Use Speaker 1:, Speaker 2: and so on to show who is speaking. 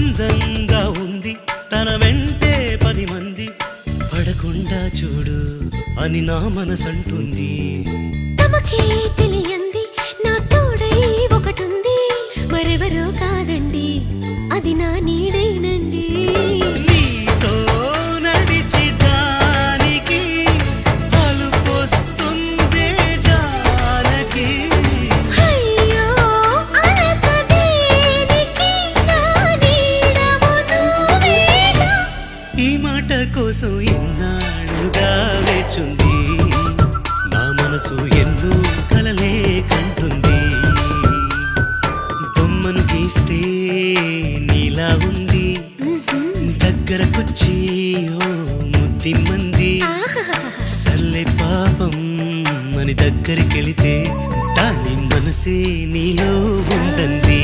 Speaker 1: అందంగా ఉంది తన వెంటే 10 మంది పడకుండా చూడు అని నా మనసంటుంది
Speaker 2: తమకే తెలియంది నా తోడై ఒకటుంది మరెవరో కాదండి అది నా నీడైనండి
Speaker 1: నీతో నడిచి దానికి అలుపొస్తుందే జానకి
Speaker 2: అయ్యో అనక దేనికి నా నీడవు నువ్వేగా
Speaker 1: ఈ మాట కోసం ఎన్నాళ్ళుగా వేచుంది నా మనసు ఎన్నో కలలే కంటుంది బొమ్మను గీస్తే నీలా ఉంది దగ్గరకొచ్చి ఓ ముద్దిమ్మంది సల్లె పాపం అని దగ్గరికెళితే దాని మనసే నీలో ఉందంది